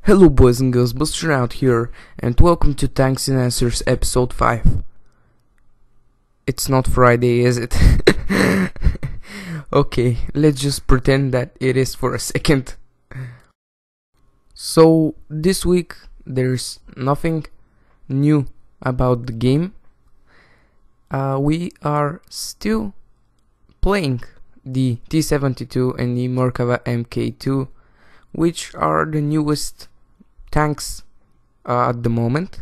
Hello boys and girls, Busternaut here, and welcome to Tanks and Answers episode 5. It's not Friday, is it? Okay, let's just pretend that it is for a second. So, this week there's nothing new about the game. We are still playing the T-72 and the Merkava Mk2, which are the newest tanks at the moment.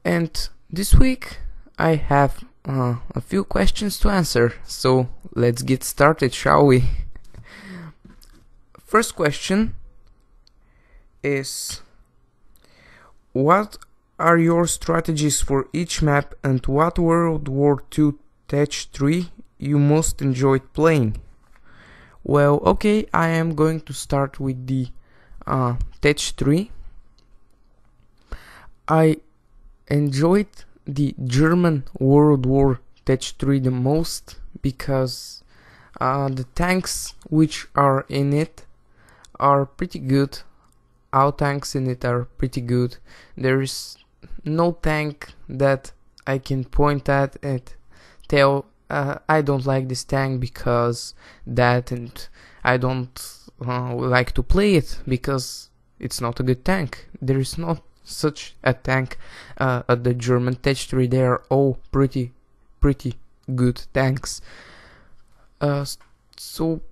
And this week I have a few questions to answer, so let's get started, shall we? First question is: what are your strategies for each map, and what World War II Tech 3 you most enjoyed playing? Well, okay, I am going to start with the Tech 3. I enjoyed the German World War Tech 3 the most because the tanks which are in it are pretty good. Our tanks in it are pretty good. There is no tank that I can point at and tell I don't like this tank because that, and I don't like to play it because it's not a good tank. There is not such a tank at the German Tech 3. They are all pretty good tanks. So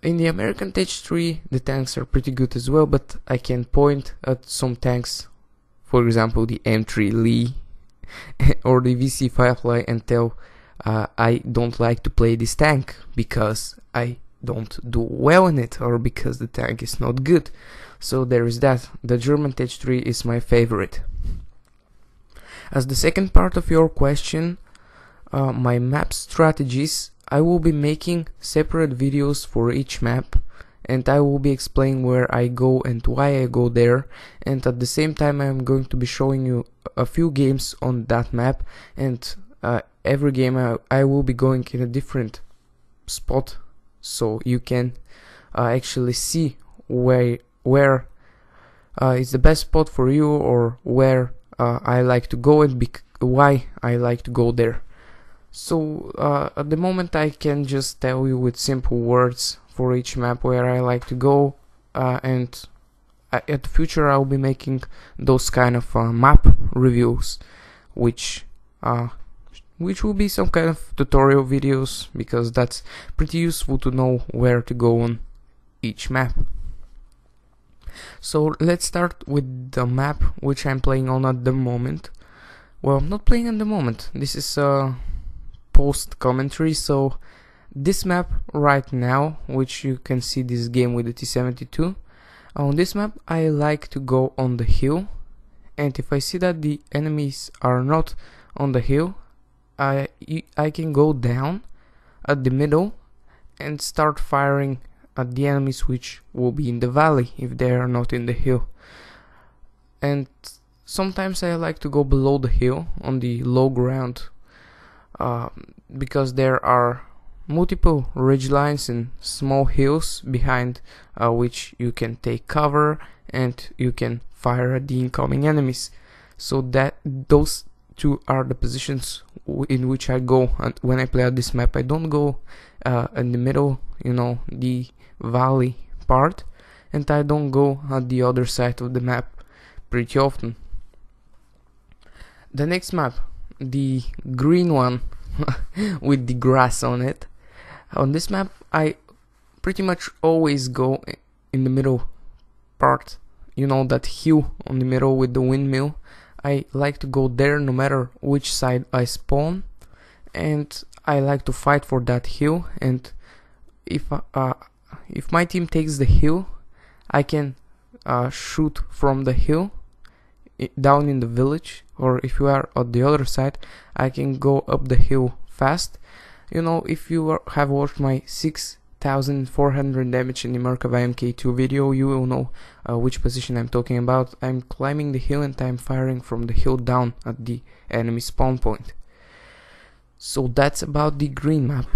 in the American Tech 3 the tanks are pretty good as well, but I can point at some tanks, for example the M3 Lee or the VC Firefly, and tell I don't like to play this tank because I don't do well in it, or because the tank is not good. So there is that. The German Tech 3 is my favorite. As the second part of your question, my map strategies, I will be making separate videos for each map, and I will be explaining where I go and why I go there, and at the same time I am going to be showing you a few games on that map, and every game I will be going in a different spot, so you can actually see where is the best spot for you, or where I like to go and why I like to go there. So at the moment I can just tell you with simple words for each map where I like to go, and at the future I'll be making those kind of map reviews, which will be some kind of tutorial videos, because that's pretty useful to know where to go on each map. So let's start with the map which I'm playing on at the moment. Well, I'm not playing at the moment, this is post commentary. So this map right now, which you can see this game with the T-72, on this map I like to go on the hill, and if I see that the enemies are not on the hill, I can go down at the middle and start firing at the enemies which will be in the valley if they are not in the hill. And sometimes I like to go below the hill on the low ground, because there are multiple ridge lines and small hills behind which you can take cover and you can fire at the incoming enemies. So that those two are the positions in which I go, and when I play at this map I don't go in the middle, you know, the valley part, and I don't go at the other side of the map pretty often. The next map, the green one with the grass on it. On this map I pretty much always go in the middle part, you know, that hill on the middle with the windmill. I like to go there no matter which side I spawn, and I like to fight for that hill. And if my team takes the hill, I can shoot from the hill down in the village, or if you are on the other side, I can go up the hill fast. You know, if you have watched my 6,400 damage in the Merkava Mk2 video, you will know which position I'm talking about. I'm climbing the hill and I'm firing from the hill down at the enemy spawn point. So that's about the green map.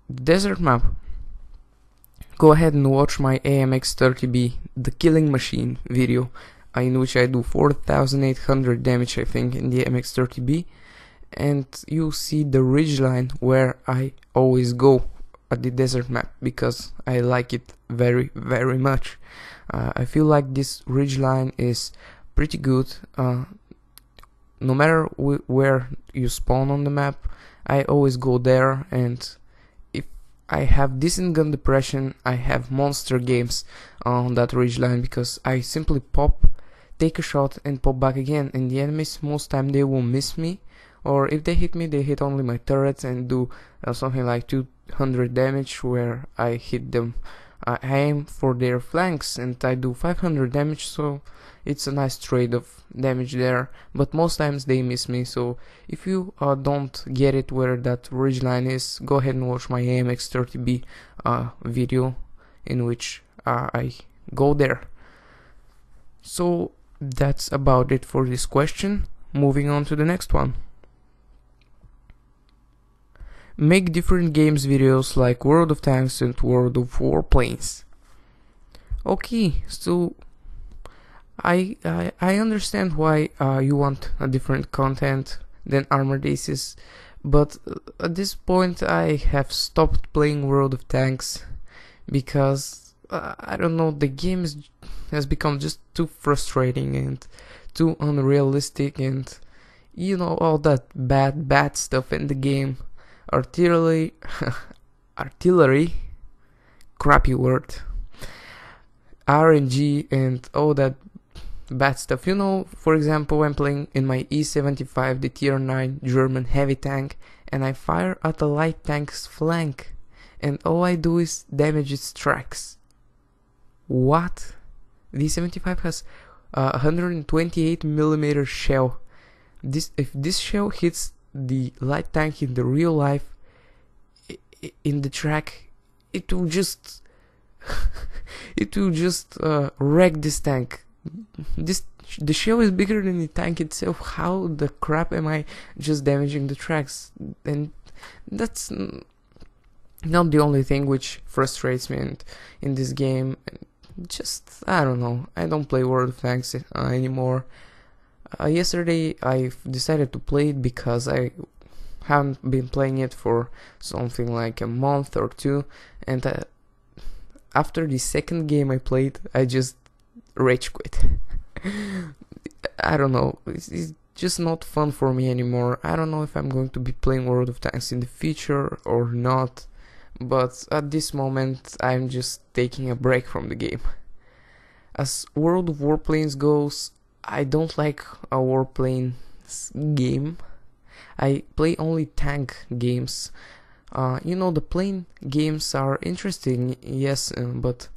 The desert map go ahead and watch my AMX-30B, the killing machine video, in which I do 4800 damage, I think, in the AMX-30B, and you'll see the ridgeline where I always go at the desert map, because I like it very, very much. I feel like this ridgeline is pretty good. No matter where you spawn on the map, I always go there, and if I have decent gun depression, I have monster games on that ridgeline, because I simply pop, take a shot, and pop back again, and the enemies, most time they will miss me, or if they hit me, they hit only my turrets and do something like 200 damage, where I hit them. I aim for their flanks and I do 500 damage, so it's a nice trade of damage there, but most times they miss me. So if you don't get it where that ridgeline is, go ahead and watch my AMX-30B video, in which I go there. So that's about it for this question. Moving on to the next one. Make different games videos like World of Tanks and World of Warplanes. Okay, so I understand why you want a different content than Armored Aces, but at this point I have stopped playing World of Tanks, because I don't know, the game has become just too frustrating and too unrealistic, and you know, all that bad stuff in the game. Artillery, crappy word, RNG, and all that bad stuff. You know, for example, I'm playing in my E75, the tier 9 German heavy tank, and I fire at a light tank's flank, and all I do is damage its tracks. What? The E75 has a 128mm shell. If this shell hits the light tank in the real life, in the track, it will just wreck this tank. The shell is bigger than the tank itself. How the crap am I just damaging the tracks? And that's not the only thing which frustrates me in this game. Just, I don't know, I don't play World of Tanks anymore. Yesterday I decided to play it because I haven't been playing it for something like a month or two, and after the second game I played, I just rage quit. I don't know, it's just not fun for me anymore. I don't know if I'm going to be playing World of Tanks in the future or not, but at this moment I'm just taking a break from the game. As World of Warplanes goes, I don't like a warplane game. I play only tank games. You know, the plane games are interesting, yes, but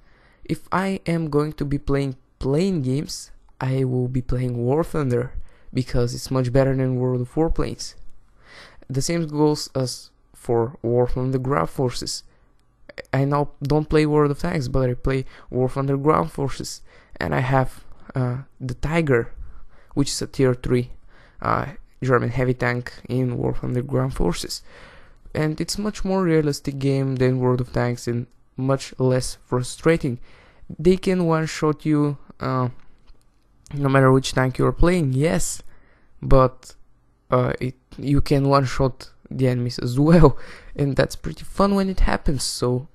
if I am going to be playing plane games, I will be playing War Thunder, because it's much better than World of Warplanes. The same goes as for War Thunder Ground Forces. I now don't play World of Tanks, but I play War Thunder Ground Forces, and I have the Tiger, which is a tier 3 German heavy tank in War Thunder Ground Forces, and it's much more realistic game than World of Tanks and much less frustrating. They can one-shot you no matter which tank you are playing, yes, but you can one-shot the enemies as well, and that's pretty fun when it happens. So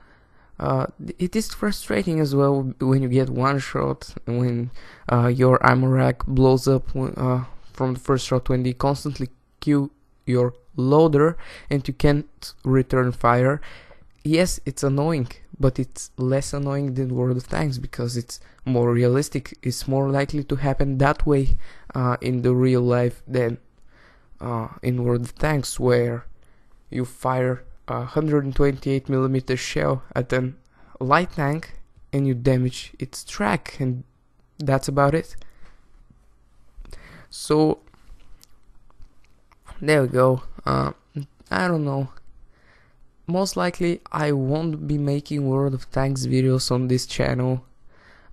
it is frustrating as well when you get one shot, when your ammo rack blows up from the first shot, when they constantly kill your loader and you can't return fire. Yes, it's annoying, but it's less annoying than World of Tanks, because it's more realistic. It's more likely to happen that way in the real life than in World of Tanks, where you fire a 128mm shell at a light tank and you damage its track, and that's about it. So there we go. I don't know. Most likely I won't be making World of Tanks videos on this channel,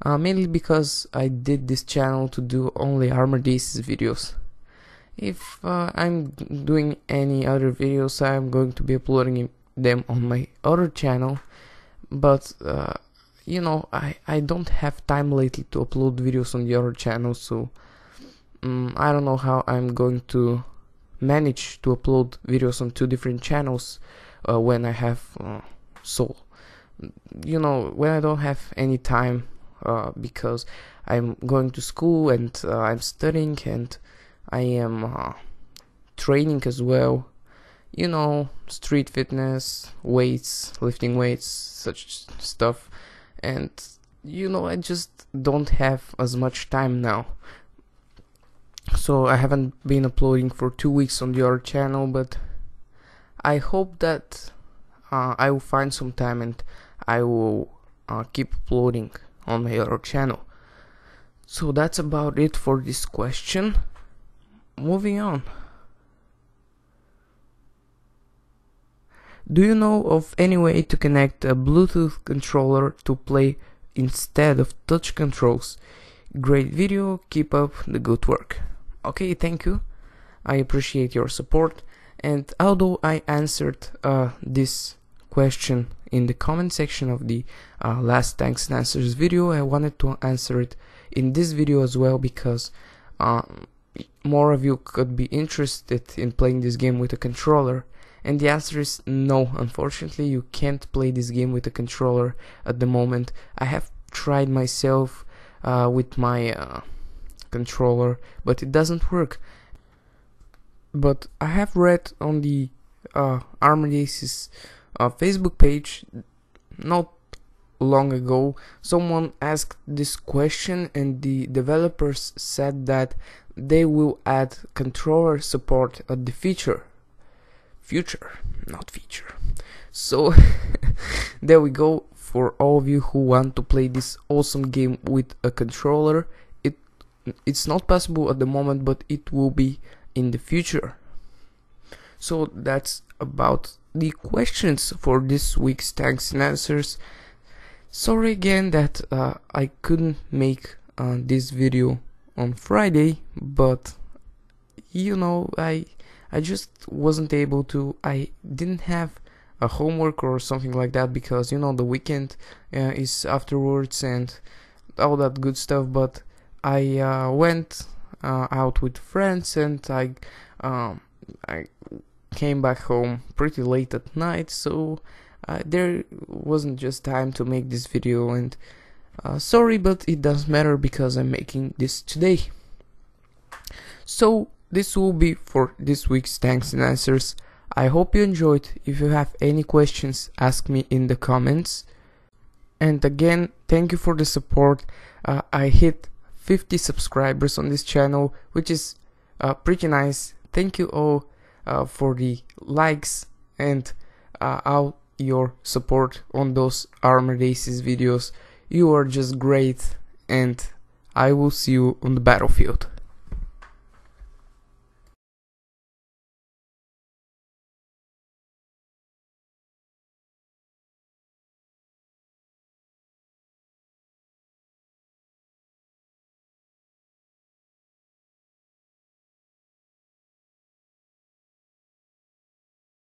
mainly because I did this channel to do only Armored Aces videos. If I'm doing any other videos, I'm going to be uploading them on my other channel, but you know, I don't have time lately to upload videos on the other channel, so I don't know how I'm going to manage to upload videos on 2 different channels when I have when I don't have any time because I'm going to school and I'm studying and I am training as well, you know, street fitness, weights, lifting weights, such stuff, and you know, I just don't have as much time now. So I haven't been uploading for 2 weeks on the other channel, but I hope that I will find some time and I will keep uploading on my other channel. So that's about it for this question. Moving on. Do you know of any way to connect a Bluetooth controller to play instead of touch controls? Great video, keep up the good work. Okay, thank you. I appreciate your support. And although I answered this question in the comment section of the last thanks and answers video, I wanted to answer it in this video as well, because more of you could be interested in playing this game with a controller. And the answer is no, unfortunately you can't play this game with a controller at the moment. I have tried myself with my controller, but it doesn't work. But I have read on the Armored Aces Facebook page not long ago, someone asked this question and the developers said that they will add controller support at the future, not feature. So there we go. For all of you who want to play this awesome game with a controller, it's not possible at the moment, but it will be in the future. So that's about the questions for this week's thanks and answers. Sorry again that I couldn't make this video on Friday, but you know, I just wasn't able to. I didn't have a homework or something like that, because you know the weekend is afterwards and all that good stuff. But I went out with friends and I came back home pretty late at night, so there wasn't just time to make this video, and sorry, but it doesn't matter because I'm making this today. So this will be for this week's thanks and answers. I hope you enjoyed. If you have any questions, ask me in the comments. And again, thank you for the support. I hit 50 subscribers on this channel, which is pretty nice. Thank you all for the likes and all your support on those Armored Aces videos. You are just great, and I will see you on the battlefield.